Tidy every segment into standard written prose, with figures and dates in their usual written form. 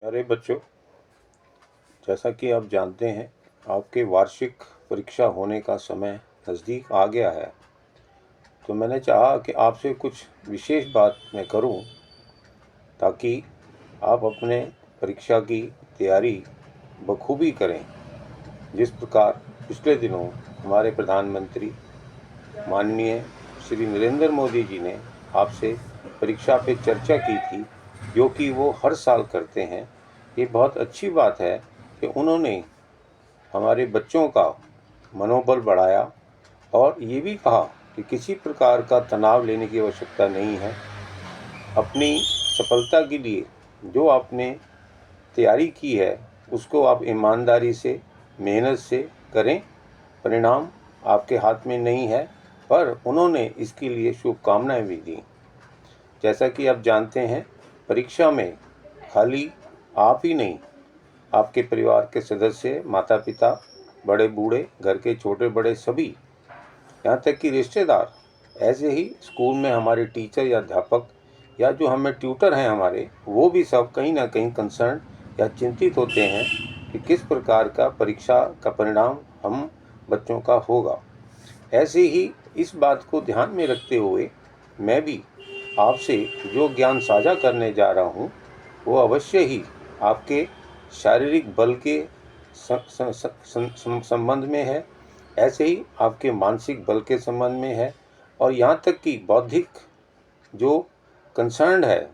अरे बच्चों, जैसा कि आप जानते हैं, आपके वार्षिक परीक्षा होने का समय नज़दीक आ गया है। तो मैंने चाहा कि आपसे कुछ विशेष बात मैं करूं, ताकि आप अपने परीक्षा की तैयारी बखूबी करें। जिस प्रकार पिछले दिनों हमारे प्रधानमंत्री माननीय श्री नरेंद्र मोदी जी ने आपसे परीक्षा पे चर्चा की थी, जो कि वो हर साल करते हैं। ये बहुत अच्छी बात है कि उन्होंने हमारे बच्चों का मनोबल बढ़ाया और ये भी कहा कि किसी प्रकार का तनाव लेने की आवश्यकता नहीं है। अपनी सफलता के लिए जो आपने तैयारी की है, उसको आप ईमानदारी से, मेहनत से करें। परिणाम आपके हाथ में नहीं है, पर उन्होंने इसके लिए शुभकामनाएं भी दी। जैसा कि आप जानते हैं, परीक्षा में खाली आप ही नहीं, आपके परिवार के सदस्य, माता पिता, बड़े बूढ़े, घर के छोटे बड़े सभी, यहाँ तक कि रिश्तेदार, ऐसे ही स्कूल में हमारे टीचर या अध्यापक या जो हमें ट्यूटर हैं हमारे, वो भी सब कहीं ना कहीं कंसर्न या चिंतित होते हैं कि किस प्रकार का परीक्षा का परिणाम हम बच्चों का होगा। ऐसे ही इस बात को ध्यान में रखते हुए मैं भी आपसे जो ज्ञान साझा करने जा रहा हूँ, वो अवश्य ही आपके शारीरिक बल के संबंध में है, ऐसे ही आपके मानसिक बल के संबंध में है, और यहाँ तक कि बौद्धिक जो कंसर्न है,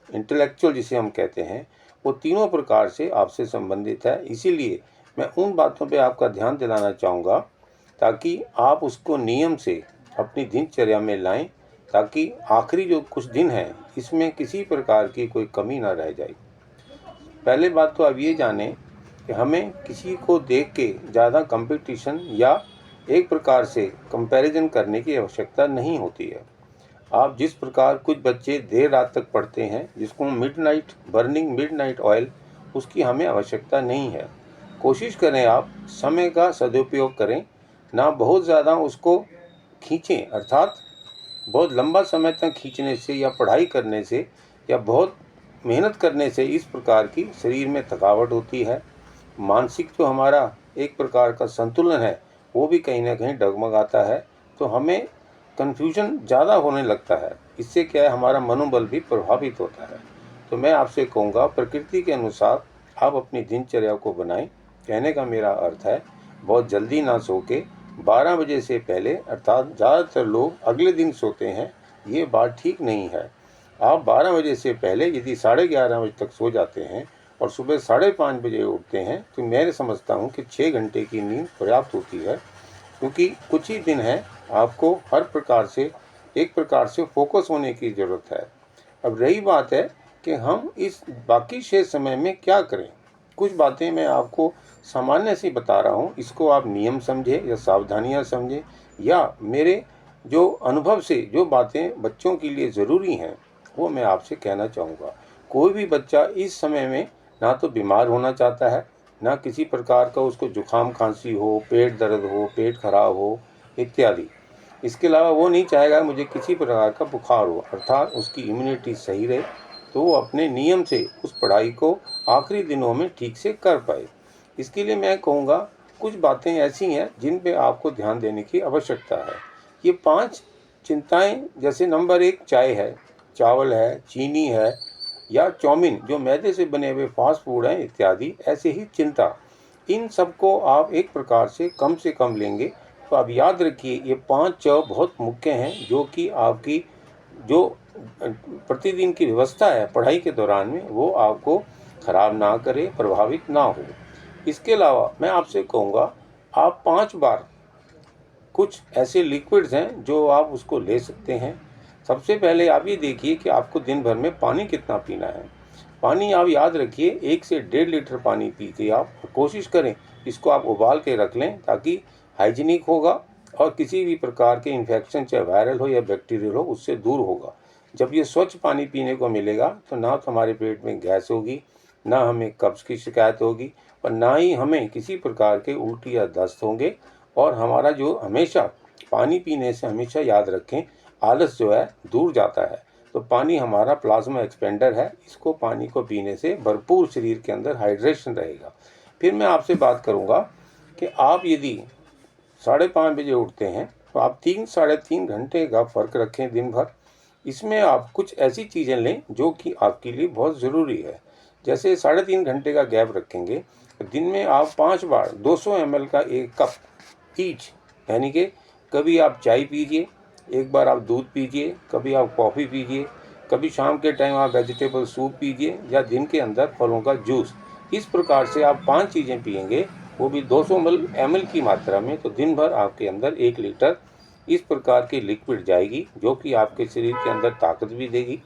इंटेलेक्चुअल जिसे हम कहते हैं, वो तीनों प्रकार से आपसे संबंधित है। इसीलिए मैं उन बातों पे आपका ध्यान दिलाना चाहूँगा, ताकि आप उसको नियम से अपनी दिनचर्या में लाएं, ताकि आखिरी जो कुछ दिन हैं, इसमें किसी प्रकार की कोई कमी ना रह जाए। पहले बात तो आप ये जानें कि हमें किसी को देख के ज़्यादा कंपटीशन या एक प्रकार से कंपैरिजन करने की आवश्यकता नहीं होती है। आप जिस प्रकार कुछ बच्चे देर रात तक पढ़ते हैं, जिसको मिडनाइट बर्निंग मिडनाइट ऑयल, उसकी हमें आवश्यकता नहीं है। कोशिश करें आप समय का सदुपयोग करें, ना बहुत ज़्यादा उसको खींचें। अर्थात बहुत लंबा समय तक खींचने से या पढ़ाई करने से या बहुत मेहनत करने से इस प्रकार की शरीर में थकावट होती है। मानसिक जो हमारा एक प्रकार का संतुलन है, वो भी कहीं ना कहीं डगमगाता है। तो हमें कन्फ्यूजन ज़्यादा होने लगता है। इससे क्या है, हमारा मनोबल भी प्रभावित होता है। तो मैं आपसे कहूँगा, प्रकृति के अनुसार आप अपनी दिनचर्या को बनाएं। कहने का मेरा अर्थ है, बहुत जल्दी ना सो के 12 बजे से पहले, अर्थात ज़्यादातर लोग अगले दिन सोते हैं, ये बात ठीक नहीं है। आप 12 बजे से पहले यदि 11:30 बजे तक सो जाते हैं और सुबह 5:30 बजे उठते हैं, तो मैं समझता हूँ कि 6 घंटे की नींद पर्याप्त होती है। क्योंकि कुछ ही दिन हैं, आपको हर प्रकार से एक प्रकार से फोकस होने की ज़रूरत है। अब रही बात है कि हम इस बाकी शेष समय में क्या करें। कुछ बातें मैं आपको सामान्य सी बता रहा हूँ, इसको आप नियम समझें या सावधानियाँ समझें, या मेरे जो अनुभव से जो बातें बच्चों के लिए ज़रूरी हैं, वो मैं आपसे कहना चाहूँगा। कोई भी बच्चा इस समय में ना तो बीमार होना चाहता है, ना किसी प्रकार का उसको जुकाम खांसी हो, पेट दर्द हो, पेट खराब हो इत्यादि। इसके अलावा वो नहीं चाहेगा मुझे किसी प्रकार का बुखार हो, अर्थात उसकी इम्यूनिटी सही रहे, तो वो अपने नियम से उस पढ़ाई को आखिरी दिनों में ठीक से कर पाए। इसके लिए मैं कहूँगा, कुछ बातें ऐसी हैं जिन पे आपको ध्यान देने की आवश्यकता है। ये 5 चिंताएं, जैसे नंबर 1 चाय है, चावल है, चीनी है, या चाउमीन जो मैदे से बने हुए फास्ट फूड हैं इत्यादि, ऐसे ही चिंता, इन सबको आप एक प्रकार से कम लेंगे। तो आप याद रखिए, ये 5 च बहुत मुख्य हैं, जो कि आपकी जो प्रतिदिन की व्यवस्था है पढ़ाई के दौरान में, वो आपको खराब ना करे, प्रभावित ना हो। इसके अलावा मैं आपसे कहूँगा, आप 5 बार कुछ ऐसे लिक्विड्स हैं जो आप उसको ले सकते हैं। सबसे पहले आप ये देखिए कि आपको दिन भर में पानी कितना पीना है। पानी आप याद रखिए, 1 से 1.5 लीटर पानी पीते आप कोशिश करें। इसको आप उबाल के रख लें, ताकि हाइजीनिक होगा और किसी भी प्रकार के इन्फेक्शन, चाहे वायरल हो या बैक्टीरियल हो, उससे दूर होगा। जब ये स्वच्छ पानी पीने को मिलेगा, तो ना तो हमारे पेट में गैस होगी, ना हमें कब्ज़ की शिकायत होगी, और ना ही हमें किसी प्रकार के उल्टी या दस्त होंगे। और हमारा जो हमेशा पानी पीने से हमेशा याद रखें, आलस जो है दूर जाता है। तो पानी हमारा प्लाज्मा एक्सपेंडर है, इसको पानी को पीने से भरपूर शरीर के अंदर हाइड्रेशन रहेगा। फिर मैं आपसे बात करूँगा कि आप यदि 5:30 बजे उठते हैं तो आप 3-3.5 घंटे का फ़र्क रखें दिन भर। इसमें आप कुछ ऐसी चीज़ें लें जो कि आपके लिए बहुत ज़रूरी है। जैसे 3.5 घंटे का गैप रखेंगे तो दिन में आप 5 बार 200 ml का 1 कप ईच, यानी कि कभी आप चाय पीजिए, एक बार आप दूध पीजिए, कभी आप कॉफ़ी पीजिए, कभी शाम के टाइम आप वेजिटेबल सूप पीजिए या दिन के अंदर फलों का जूस। इस प्रकार से आप 5 चीज़ें पिएंगे, वो भी 200 ml की मात्रा में, तो दिन भर आपके अंदर 1 लीटर इस प्रकार की लिक्विड जाएगी, जो कि आपके शरीर के अंदर ताकत भी देगी,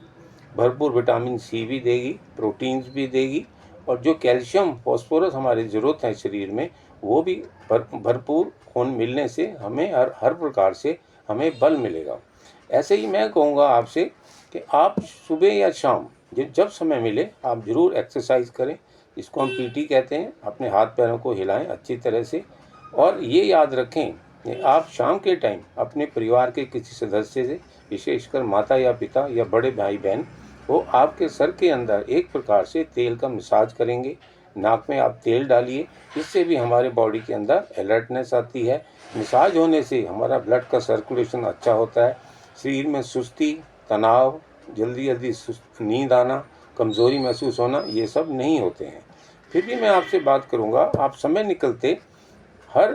भरपूर विटामिन सी भी देगी, प्रोटीन्स भी देगी, और जो कैल्शियम फॉस्फोरस हमारी ज़रूरत है शरीर में, वो भी भरपूर खून मिलने से हमें हर प्रकार से हमें बल मिलेगा। ऐसे ही मैं कहूँगा आपसे कि आप सुबह या शाम जब समय मिले आप ज़रूर एक्सरसाइज करें, इसको हम पीटी कहते हैं। अपने हाथ पैरों को हिलाएं अच्छी तरह से, और ये याद रखें कि आप शाम के टाइम अपने परिवार के किसी सदस्य से, विशेषकर माता या पिता या बड़े भाई बहन, वो आपके सर के अंदर एक प्रकार से तेल का मसाज करेंगे। नाक में आप तेल डालिए, इससे भी हमारे बॉडी के अंदर अलर्टनेस आती है। मसाज होने से हमारा ब्लड का सर्कुलेशन अच्छा होता है, शरीर में सुस्ती, तनाव, जल्दी जल्दी नींद आना, कमज़ोरी महसूस होना, ये सब नहीं होते हैं। फिर भी मैं आपसे बात करूँगा, आप समय निकलते हर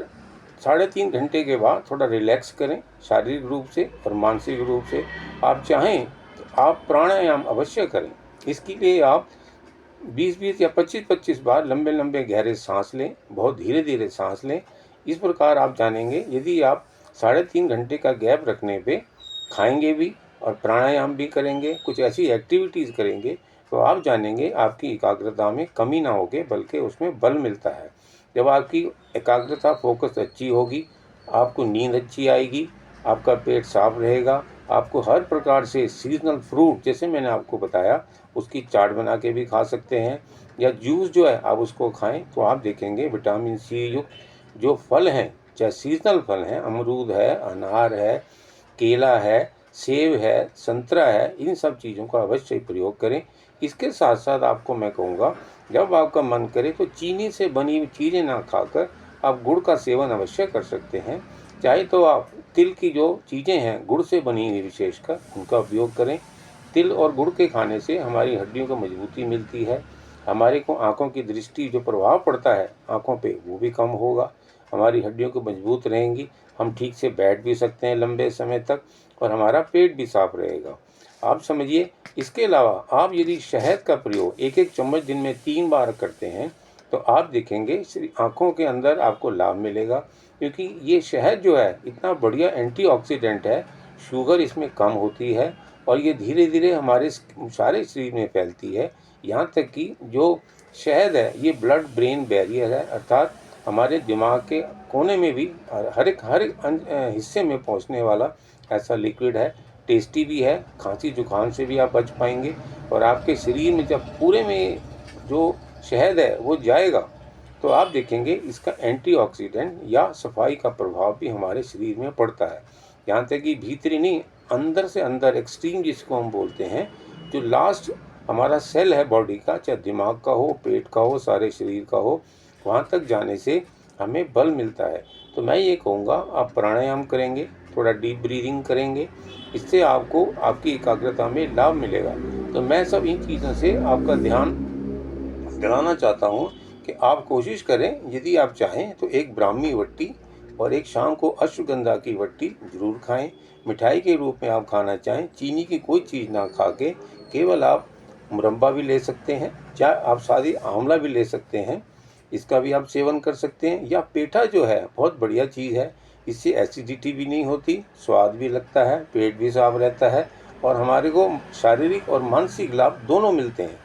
3.5 घंटे के बाद थोड़ा रिलैक्स करें, शारीरिक रूप से और मानसिक रूप से। आप चाहें तो आप प्राणायाम अवश्य करें। इसके लिए आप 20-20 या 25-25 बार लंबे लंबे गहरे सांस लें, बहुत धीरे धीरे सांस लें। इस प्रकार आप जानेंगे, यदि आप 3.5 घंटे का गैप रखने पे खाएंगे भी और प्राणायाम भी करेंगे, कुछ ऐसी एक्टिविटीज़ करेंगे, तो आप जानेंगे आपकी एकाग्रता में कमी ना होगी, बल्कि उसमें बल मिलता है। जब आपकी एकाग्रता फोकस अच्छी होगी, आपको नींद अच्छी आएगी, आपका पेट साफ रहेगा, आपको हर प्रकार से सीजनल फ्रूट, जैसे मैंने आपको बताया, उसकी चाट बना के भी खा सकते हैं, या जूस जो है आप उसको खाएं, तो आप देखेंगे विटामिन सी युक्त जो फल हैं, चाहे सीजनल फल हैं, अमरूद है, अनार है, केला है, सेब है, संतरा है, इन सब चीज़ों का अवश्य प्रयोग करें। इसके साथ साथ आपको मैं कहूँगा, जब आपका मन करे तो चीनी से बनी हुई चीज़ें ना खाकर आप गुड़ का सेवन अवश्य कर सकते हैं। चाहे तो आप तिल की जो चीज़ें हैं गुड़ से बनी हुई विशेषकर, उनका उपयोग करें। तिल और गुड़ के खाने से हमारी हड्डियों को मजबूती मिलती है, हमारे को आँखों की दृष्टि जो प्रभाव पड़ता है आँखों पे, वो भी कम होगा, हमारी हड्डियों को मजबूत रहेंगी, हम ठीक से बैठ भी सकते हैं लंबे समय तक, और हमारा पेट भी साफ रहेगा। आप समझिए, इसके अलावा आप यदि शहद का प्रयोग 1-1 चम्मच दिन में 3 बार करते हैं, तो आप देखेंगे आँखों के अंदर आपको लाभ मिलेगा, क्योंकि ये शहद जो है इतना बढ़िया एंटीऑक्सीडेंट है, शुगर इसमें कम होती है, और ये धीरे धीरे हमारे सारे शरीर में फैलती है। यहाँ तक कि जो शहद है ये ब्लड ब्रेन बैरियर है, अर्थात हमारे दिमाग के कोने में भी हर एक हिस्से में पहुँचने वाला ऐसा लिक्विड है। टेस्टी भी है, खांसी जुकाम से भी आप बच पाएंगे, और आपके शरीर में जब पूरे में जो शहद है वो जाएगा, तो आप देखेंगे इसका एंटीऑक्सीडेंट या सफाई का प्रभाव भी हमारे शरीर में पड़ता है। यहाँ तक कि भीतरी नहीं, अंदर से अंदर एक्सट्रीम जिसको हम बोलते हैं, जो लास्ट हमारा सेल है बॉडी का, चाहे दिमाग का हो, पेट का हो, सारे शरीर का हो, वहाँ तक जाने से हमें बल मिलता है। तो मैं ये कहूँगा, आप प्राणायाम करेंगे, थोड़ा डीप ब्रीदिंग करेंगे, इससे आपको आपकी एकाग्रता में लाभ मिलेगा। तो मैं सब इन चीज़ों से आपका ध्यान दिलाना चाहता हूँ कि आप कोशिश करें, यदि आप चाहें तो एक ब्राह्मी वट्टी और एक शाम को अश्वगंधा की वट्टी ज़रूर खाएं। मिठाई के रूप में आप खाना चाहें, चीनी की कोई चीज़ ना खा के केवल आप मुरब्बा भी ले सकते हैं, चाहे आप सादी आंवला भी ले सकते हैं, इसका भी आप सेवन कर सकते हैं। या पेठा जो है बहुत बढ़िया चीज़ है, इससे एसिडिटी भी नहीं होती, स्वाद भी लगता है, पेट भी साफ रहता है, और हमारे को शारीरिक और मानसिक लाभ दोनों मिलते हैं।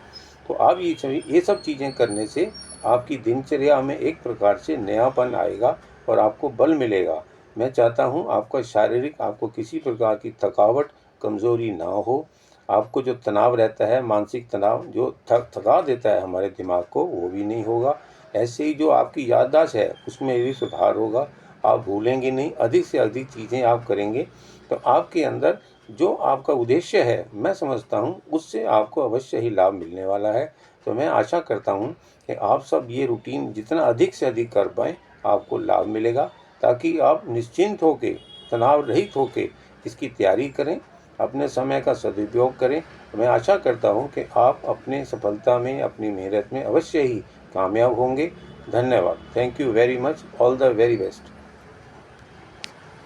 तो आप ये सब चीज़ें करने से आपकी दिनचर्या में एक प्रकार से नयापन आएगा और आपको बल मिलेगा। मैं चाहता हूँ आपका शारीरिक, आपको किसी प्रकार की थकावट, कमज़ोरी ना हो। आपको जो तनाव रहता है, मानसिक तनाव जो थका देता है हमारे दिमाग को, वो भी नहीं होगा। ऐसे ही जो आपकी याददाश्त है उसमें भी सुधार होगा, आप भूलेंगे नहीं, अधिक से अधिक चीज़ें आप करेंगे, तो आपके अंदर जो आपका उद्देश्य है, मैं समझता हूँ उससे आपको अवश्य ही लाभ मिलने वाला है। तो मैं आशा करता हूँ कि आप सब ये रूटीन जितना अधिक से अधिक कर पाएँ, आपको लाभ मिलेगा, ताकि आप निश्चिंत होके, तनाव रहित होके इसकी तैयारी करें, अपने समय का सदुपयोग करें। मैं आशा करता हूँ कि आप अपने सफलता में, अपनी मेहनत में अवश्य ही कामयाब होंगे। धन्यवाद। Thank you very much. All the very best.